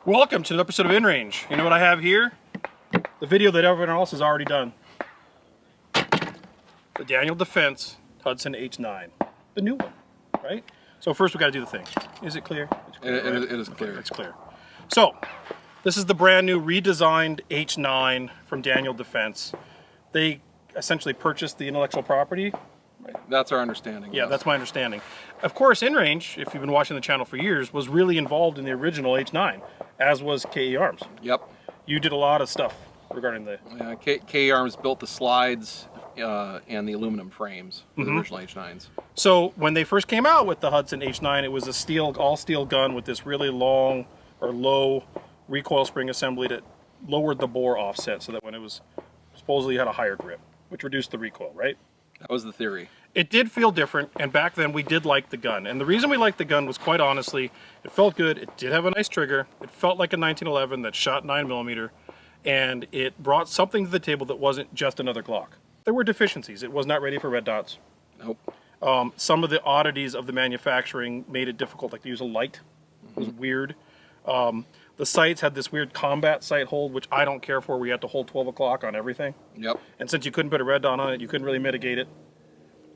Welcome to an episode of InRange. You know what I have here? The video that everyone else has already done. The Daniel Defense Hudson H9. The new one, right? So first we got to do the thing. Is it clear? It's clear, right? It is clear. Okay, it's clear. So, this is the brand new redesigned H9 from Daniel Defense. They essentially purchased the intellectual property. That's our understanding. Yeah, yes. that's my understanding. Of course, InRange, if you've been watching the channel for years, was really involved in the original H9, as was KE Arms. Yep. You did a lot of stuff regarding the... KE Arms built the slides and the aluminum frames for the original H9s. So when they first came out with the Hudson H9, it was a steel, all steel gun with this really long or low recoil spring assembly that lowered the bore offset so that when it was supposedly had a higher grip, which reduced the recoil, right? That was the theory. It did feel different, and back then we did like the gun. And the reason we liked the gun was, quite honestly, it felt good, it did have a nice trigger, it felt like a 1911 that shot 9mm, and it brought something to the table that wasn't just another Glock. There were deficiencies. It was not ready for red dots. Nope. Some of the oddities of the manufacturing made it difficult, like to use a light. It was weird. The sights had this weird combat sight hold, which I don't care for, where you have to hold 12 o'clock on everything. Yep. And since you couldn't put a red dot on it, you couldn't really mitigate it.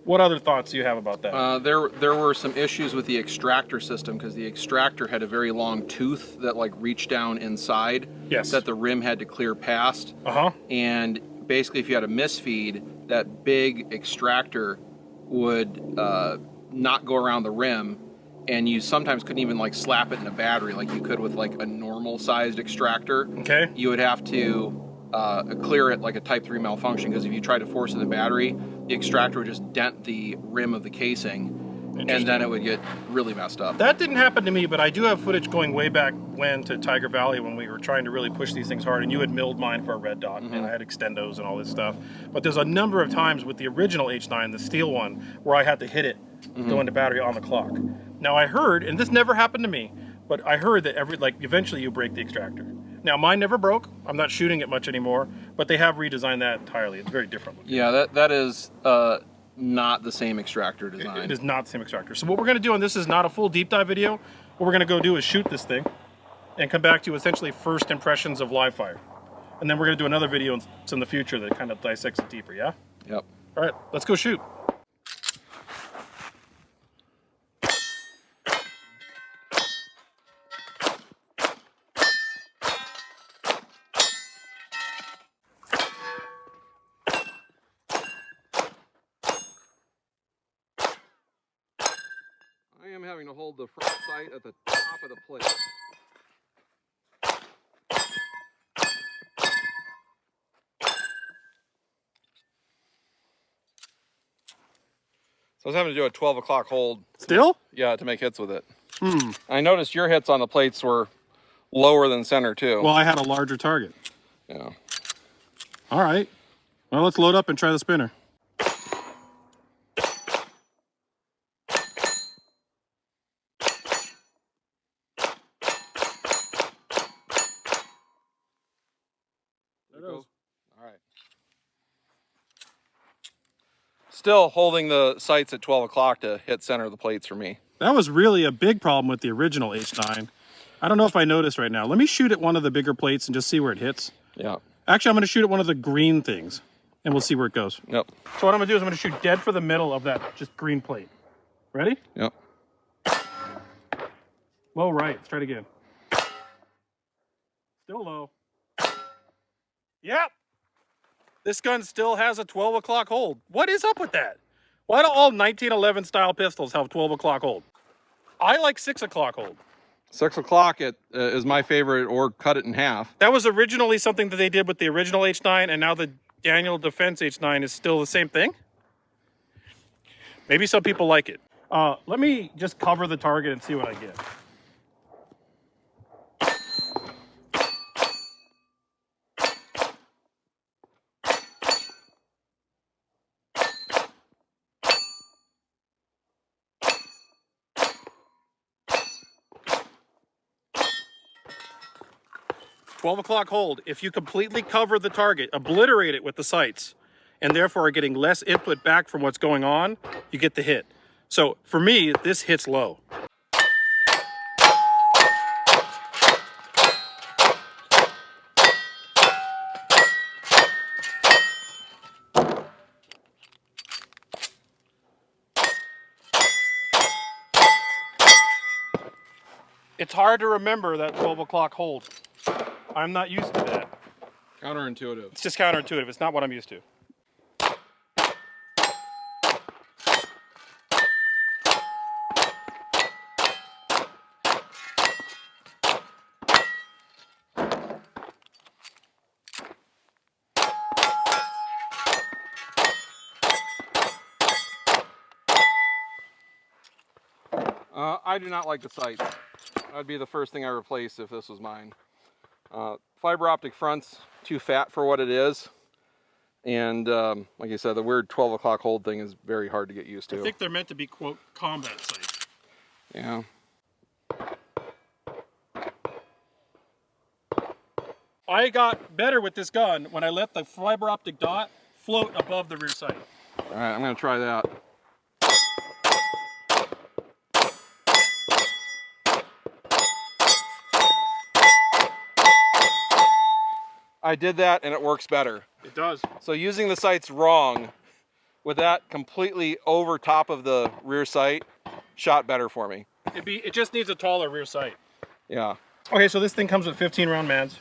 What other thoughts do you have about that? There were some issues with the extractor system because the extractor had a very long tooth that like reached down inside. Yes. That the rim had to clear past. Uh-huh. And basically, if you had a misfeed, that big extractor would not go around the rim, and you sometimes couldn't even like slap it in a battery like you could with like a normal sized extractor. Okay. You would have to clear it like a Type 3 malfunction, because if you tried to force it in the battery, the extractor would just dent the rim of the casing, and then it would get really messed up. That didn't happen to me, but I do have footage going way back when to Tiger Valley when we were trying to really push these things hard, and you had milled mine for a red dot, and I had extendos and all this stuff. But there's a number of times with the original H9, the steel one, where I had to hit it, go into battery on the clock. Now I heard, and this never happened to me, but I heard that eventually you break the extractor. Now mine never broke. I'm not shooting it much anymore, but they have redesigned that entirely. It's very different looking. Yeah, that is not the same extractor design. It is not the same extractor. So what we're going to do, and this is not a full deep dive video, what we're going to go do is shoot this thing and come back to essentially first impressions of live fire. And then we're going to do another video in the future that kind of dissects it deeper, yeah? Yep. All right, let's go shoot. I am having to hold the front sight at the top of the plate. So I was having to do a 12 o'clock hold. Still? Yeah, to make hits with it. I noticed your hits on the plates were lower than center too. Well, I had a larger target. Yeah. All right. Well, let's load up and try the spinner. There it goes. All right. Still holding the sights at 12 o'clock to hit center of the plates for me. That was really a big problem with the original H9. I don't know if I noticed right now. Let me shoot at one of the bigger plates and just see where it hits. Yeah. Actually, I'm going to shoot at one of the green things, and we'll see where it goes. Yep. So what I'm going to do is I'm going to shoot dead for the middle of that just green plate. Ready? Yep. Low right. Let's try it again. Still low. Yep. This gun still has a 12 o'clock hold. What is up with that? Why do all 1911 style pistols have 12 o'clock hold? I like 6 o'clock hold. 6 o'clock is my favorite, or cut it in half. That was originally something that they did with the original H9, and now the Daniel Defense H9 is still the same thing? Maybe some people like it. Let me just cover the target and see what I get. 12 o'clock hold. If you completely cover the target, obliterate it with the sights, and therefore are getting less input back from what's going on, you get the hit. So for me, this hits low. It's hard to remember that 12 o'clock hold. I'm not used to that. Counterintuitive. It's just counterintuitive. It's not what I'm used to. I do not like the sights. That'd be the first thing I replace if this was mine. Fiber optic front's too fat for what it is. And like I said, the weird 12 o'clock hold thing is very hard to get used to. I think they're meant to be, quote, combat sights. Yeah. I got better with this gun when I let the fiber optic dot float above the rear sight. All right, I'm gonna try that. I did that and it works better. It does. So using the sights wrong, with that completely over top of the rear sight, shot better for me. It just needs a taller rear sight. Yeah. Okay, so this thing comes with 15 round mags,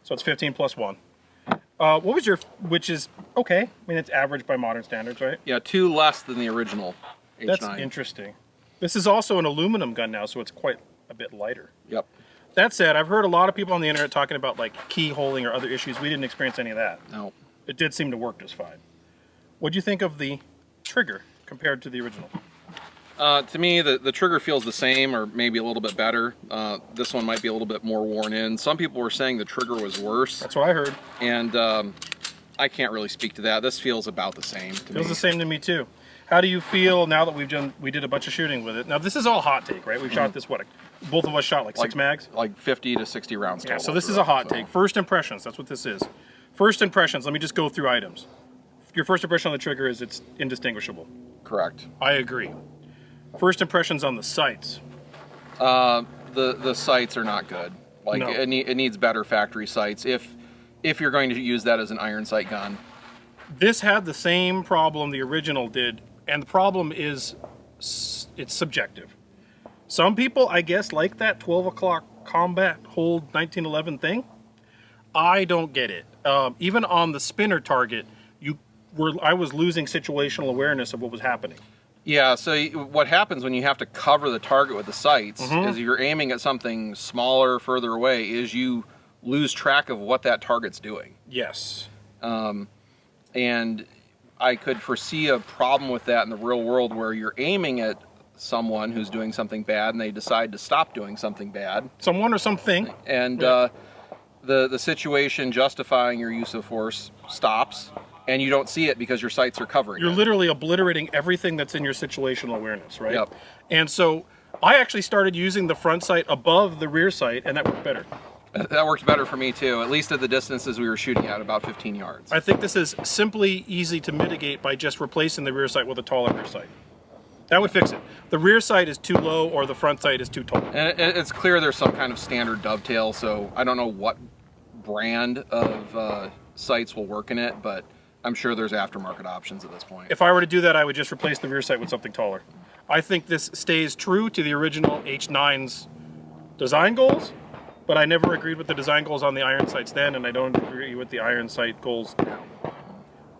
so it's 15 plus 1. What was your, which is okay. I mean, it's average by modern standards, right? Yeah, 2 less than the original H9. That's interesting. This is also an aluminum gun now, so it's quite a bit lighter. Yep. That said, I've heard a lot of people on the internet talking about like key holding or other issues. We didn't experience any of that. No. It did seem to work just fine. What do you think of the trigger compared to the original? To me, the trigger feels the same or maybe a little bit better. This one might be a little bit more worn in. Some people were saying the trigger was worse. That's what I heard. And I can't really speak to that. This feels about the same to me. Feels the same to me too. How do you feel now that we did a bunch of shooting with it? Now this is all hot take, right? We've shot this, what, both of us shot like 6 mags? Like 50 to 60 rounds total. Yeah, so this is a hot take. First impressions, that's what this is. First impressions, let me just go through items. Your first impression on the trigger is it's indistinguishable. Correct. I agree. First impressions on the sights. The sights are not good. Like No. it needs better factory sights if you're going to use that as an iron sight gun. This had the same problem the original did, and the problem is it's subjective. Some people, I guess, like that 12 o'clock combat hold 1911 thing. I don't get it. Even on the spinner target, I was losing situational awareness of what was happening. Yeah, so what happens when you have to cover the target with the sights is you're aiming at something smaller, further away, is you lose track of what that target's doing. Yes. And I could foresee a problem with that in the real world where you're aiming at someone who's doing something bad and they decide to stop doing something bad. Someone or something. And the situation justifying your use of force stops. And you don't see it because your sights are covering You're it. literally obliterating everything that's in your situational awareness, right? Yep. And so I actually started using the front sight above the rear sight, and that worked better. That worked better for me too, at least at the distances we were shooting at, about 15 yards. I think this is simply easy to mitigate by just replacing the rear sight with a taller rear sight. That would fix it. The rear sight is too low or the front sight is too tall. And it's clear there's some kind of standard dovetail, so I don't know what brand of sights will work in it, but I'm sure there's aftermarket options at this point. If I were to do that, I would just replace the rear sight with something taller. I think this stays true to the original H9's design goals, but I never agreed with the design goals on the iron sights then, and I don't agree with the iron sight goals now.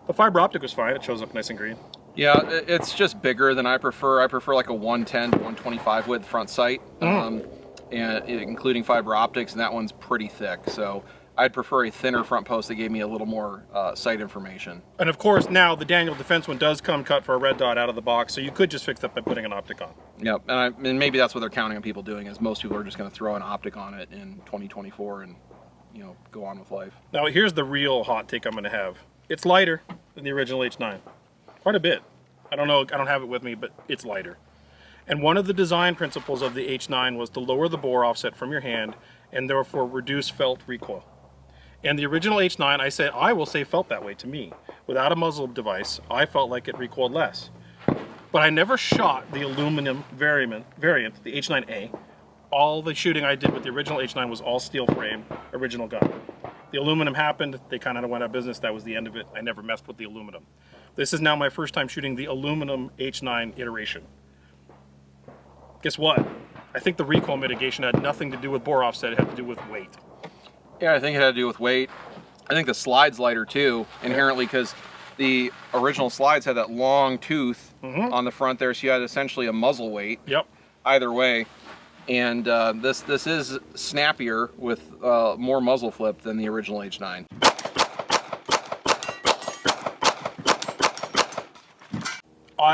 The fiber optic was fine. It shows up nice and green. Yeah, it's just bigger than I prefer. I prefer like a 110 to 125 width front sight, and including fiber optics, and that one's pretty thick. So I'd prefer a thinner front post that gave me a little more sight information. And of course, now the Daniel Defense one does come cut for a red dot out of the box, so you could just fix that by putting an optic on. Yep, and maybe that's what they're counting on people doing, is most people are just going to throw an optic on it in 2024 and go on with life. Now here's the real hot take I'm going to have. It's lighter than the original H9, quite a bit. I don't know, I don't have it with me, but it's lighter. And one of the design principles of the H9 was to lower the bore offset from your hand and therefore reduce felt recoil. And the original H9, I will say felt that way to me. Without a muzzle device, I felt like it recoiled less. But I never shot the aluminum variant, the H9A. All the shooting I did with the original H9 was all steel frame, original gun. The aluminum happened, they kind of went out of business, that was the end of it. I never messed with the aluminum. This is now my first time shooting the aluminum H9 iteration. Guess what? I think the recoil mitigation had nothing to do with bore offset, it had to do with weight. Yeah, I think it had to do with weight. I think the slide's lighter too, inherently, because the original slides had that long tooth on the front there, so you had essentially a muzzle weight. Yep. Either way. And this is snappier with more muzzle flip than the original H9.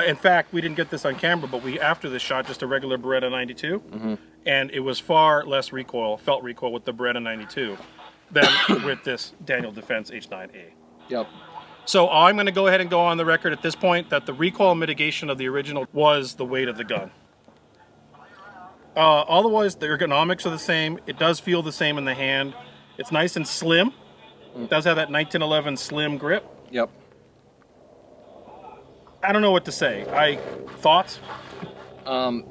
In fact, we didn't get this on camera, but we, after this, shot just a regular Beretta 92, and it was far less recoil, felt recoil with the Beretta 92 than with this Daniel Defense H9A. Yep. So I'm going to go ahead and go on the record at this point that the recoil mitigation of the original was the weight of the gun. Otherwise, the ergonomics are the same. It does feel the same in the hand. It's nice and slim. It does have that 1911 slim grip. Yep. I don't know what to say. Thoughts? I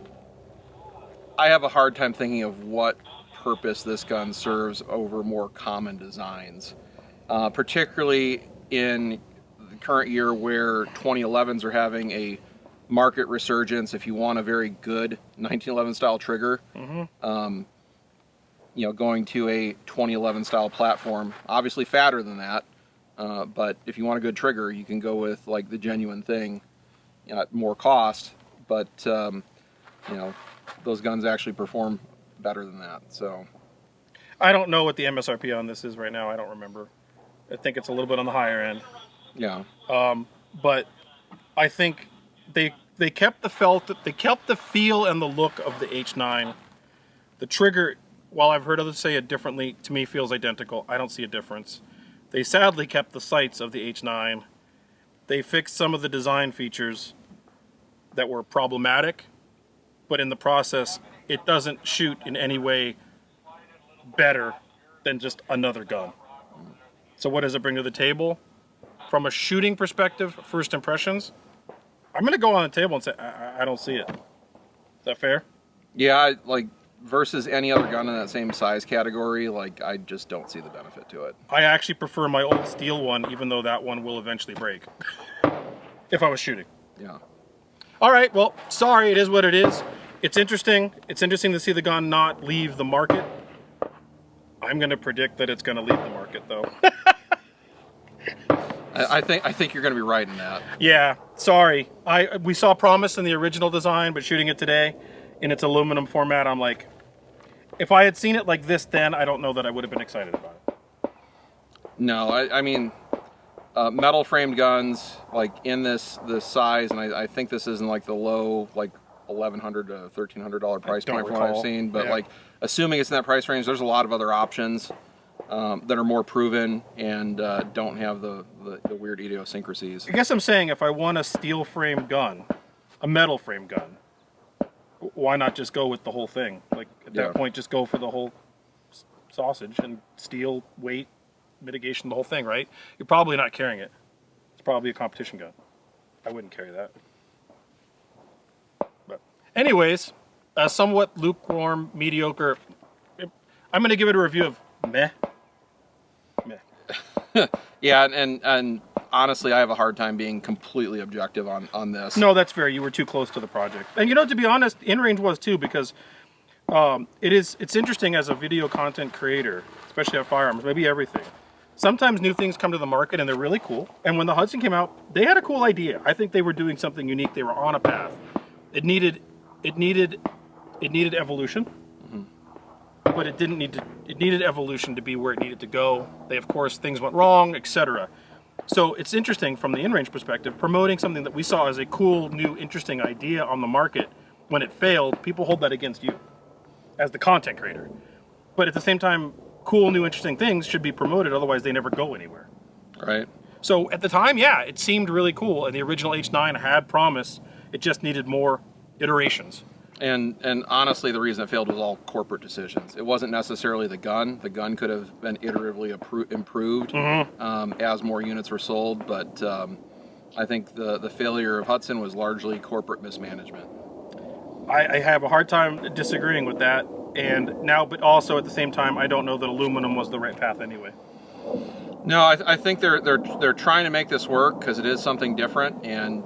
have a hard time thinking of what purpose this gun serves over more common designs, particularly in the current year where 2011s are having a market resurgence. If you want a very good 1911 style trigger, going to a 2011 style platform, obviously fatter than that, but if you want a good trigger, you can go with like the genuine thing at more cost, but those guns actually perform better than that. So I don't know what the MSRP on this is right now. I don't remember. I think it's a little bit on the higher end. Yeah. But I think they kept the feel and the look of the H9. The trigger, while I've heard others say it differently, to me feels identical. I don't see a difference. They sadly kept the sights of the H9. They fixed some of the design features that were problematic, but in the process, it doesn't shoot in any way better than just another gun. So what does it bring to the table? From a shooting perspective, first impressions, I'm going to go on the table and say, I don't see it. Is that fair? Yeah, versus any other gun in that same size category, I just don't see the benefit to it. I actually prefer my old steel one, even though that one will eventually break. If I was shooting. Yeah. All right, well, sorry, it is what it is. It's interesting. It's interesting to see the gun not leave the market. I'm going to predict that it's going to leave the market, though. I think you're going to be right in that. Yeah, sorry. We saw promise in the original design, but shooting it today in its aluminum format, I'm like, if I had seen it like this then, I don't know that I would have been excited about it. No, I mean, metal framed guns in this size, and I think this is in the low $1,100 to $1,300 price point from what I've seen. But yeah. Assuming it's in that price range, there's a lot of other options that are more proven and don't have the weird idiosyncrasies. I guess I'm saying if I want a steel frame gun, a metal frame gun, why not just go with the whole thing? At that point, just go for the whole sausage and steel, weight, mitigation, the whole thing, right? You're probably not carrying it. It's probably a competition gun. I wouldn't carry that. But anyways, a somewhat lukewarm, mediocre. I'm going to give it a review of meh. Meh. Yeah, and honestly, I have a hard time being completely objective on this. No, that's fair. You were too close to the project. And to be honest, InRange was too, because it's interesting as a video content creator, especially on firearms, maybe everything. Sometimes new things come to the market and they're really cool. And when the Hudson came out, they had a cool idea. I think they were doing something unique. They were on a path. It needed evolution. But it didn't need to. It needed evolution to be where it needed to go. Of course, things went wrong, etc. So it's interesting from the InRange perspective, promoting something that we saw as a cool, new, interesting idea on the market. When it failed, people hold that against you as the content creator. But at the same time, cool, new, interesting things should be promoted. Otherwise, they never go anywhere. Right. So at the time, yeah, it seemed really cool, and the original H9 had promise. It just needed more iterations. And honestly, the reason it failed was all corporate decisions. It wasn't necessarily the gun. The gun could have been iteratively improved as more units were sold. But I think the failure of Hudson was largely corporate mismanagement. I have a hard time disagreeing with that. And now, but also at the same time, I don't know that aluminum was the right path anyway. No, I think they're trying to make this work because it is something different, and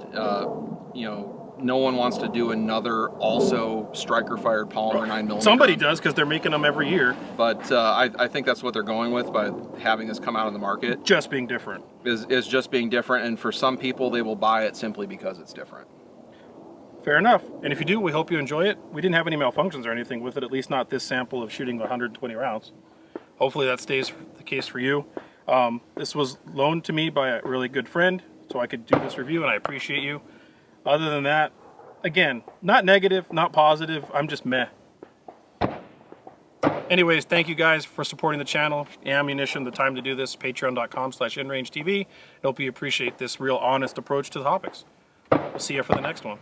no one wants to do another also striker-fired polymer 9mm. Somebody does, because they're making them every year. But I think that's what they're going with by having this come out on the market. Just being different. Is just being different, and for some people, they will buy it simply because it's different. Fair enough. And if you do, we hope you enjoy it. We didn't have any malfunctions or anything with it, at least not this sample of shooting 120 rounds. Hopefully that stays the case for you. This was loaned to me by a really good friend, so I could do this review, and I appreciate you. Other than that, again, not negative, not positive, I'm just meh. Anyways, thank you guys for supporting the channel. Ammunition, the time to do this, patreon.com/InRangeTV. Hope you appreciate this real honest approach to the topics. We'll see you for the next one.